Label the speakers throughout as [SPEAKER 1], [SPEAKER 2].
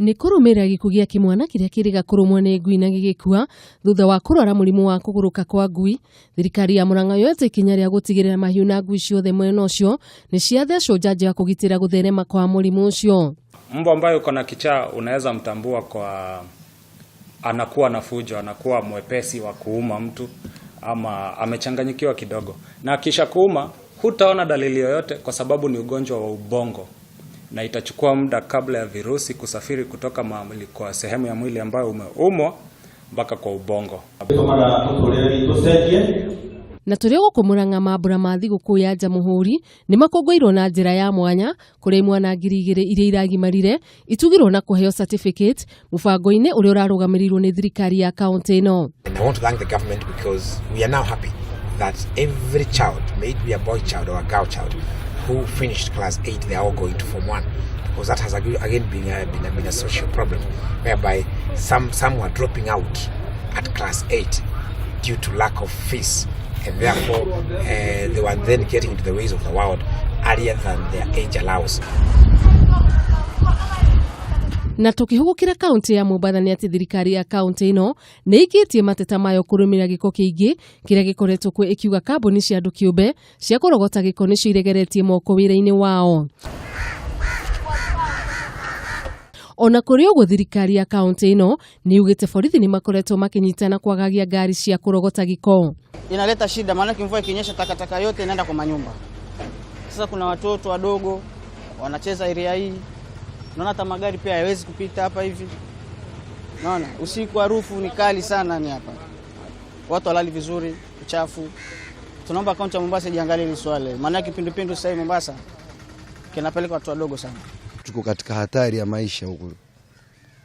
[SPEAKER 1] Nĩ kũrũmĩrĩra gĩkuũ gĩa kĩmwana kĩrĩa kĩrĩga kũrũmwo nĩ ngui na gĩgĩkua thutha wa kũrora mũrimũ wa kũgũrũka kwa ngui. Thirikari ya Murang'a yoete ikinya rĩa gũtigĩrĩra mahiũ na ngui ciothe mwena ũcio nĩ ciathecwo njanjo ya kũgitĩra gũtherema kwa mũrimũ ũcio.
[SPEAKER 2] Mbwa ambaye uko na kichaa unaweza mtambua kwa anakuwa na fujo, anakuwa mwepesi wa kuuma mtu ama amechanganyikiwa kidogo. Na kisha kuuma hutaona dalili yoyote kwa sababu ni ugonjwa wa ubongo. Na itachukua muda kabla ya virusi kusafiri kutoka mwili kwa sehemu ya mwili ambayo umeumwa mpaka kwa ubongo.
[SPEAKER 1] Na tũrĩ gũkũ Murang'a mambura ma thigũkũ ya Jamhuri nĩ makũngũĩirwo na njĩra ya mwanya kũrĩ imwana 2,000 iria iragimarire itugirwo na kũheo certificate mũbango-inĩ ũrĩa ũrarũgamĩrĩirwo nĩ thirikari ya kaunti ĩno.
[SPEAKER 3] I want to thank the government because we are now happy that every child, may it be a boy child or a girl child, who finished class 8, they are all going to Form 1, because that has again been a social problem, whereby some were dropping out at class 8 due to lack of fees, and therefore they were then getting into the ways of the world earlier than their age allows.
[SPEAKER 1] Na tukihugukira kaunti ya Mombasa ni ati thirikari ya kaunti ĩno nĩ ikĩtie mateta mayo kũrũmĩrĩra gĩko kĩingĩ kĩrĩa gĩkoretwo kuo ikiuga kambuni cia andũ kĩũmbe cia kũrogota gĩko nĩ ciregeretie moko wĩra-inĩ wao. Ona kũrĩ ũguo thirikari ya kaunti ĩno nĩ yugĩte borithi nĩ makoretwo makinyitana kwagagia ngari cia kũrogota gĩko.
[SPEAKER 4] Inaleta shida maana mvua ikinyesha takataka yote inaenda kwa manyumba. Sasa kuna watoto wadogo wanacheza area hii. Naona hata magari pia hayawezi kupita hapa hivi. Naona usiku harufu ni kali sana ni hapa. Watu walali vizuri, uchafu. Tunaomba kaunti ya Mombasa iangalie hili swali. Maana kipindupindu sasa Mombasa kinapeleka watu wadogo sana.
[SPEAKER 5] Tuko katika hatari ya maisha huko.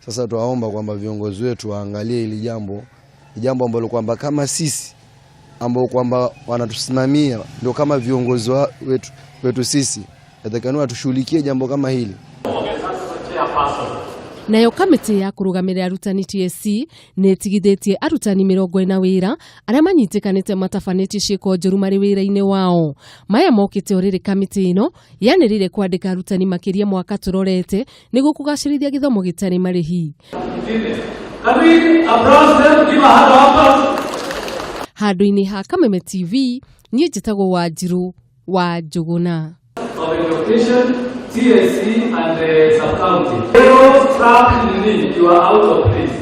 [SPEAKER 5] Sasa tuwaomba kwamba viongozi wetu waangalie hili jambo ambalo kwamba kama sisi ambao kwamba wanatusimamia ndio kama viongozi wetu sisi yatakanwa tushughulikie jambo kama hili.
[SPEAKER 1] Nayo kamĩtĩ ya kũrũgamĩrĩra arutani TSC nĩ ĩtigithĩtie arutani 40 wĩra arĩa manyitĩkanĩte matabanĩtie ciĩko njũru marĩ wĩra-inĩ wao. Maya mokĩte rĩrĩ kamĩtĩ ĩno yanĩrĩire kwandĩka arutani makĩria mwaka tũrorete nĩguo kũgacĩrithia gĩthomo gĩtarĩ marĩhi. Handũ-inĩ ha Kameme TV niĩ njĩtagwo Wanjiru wa Njũgũna.
[SPEAKER 6] TSC and the sub-county. You are out of place.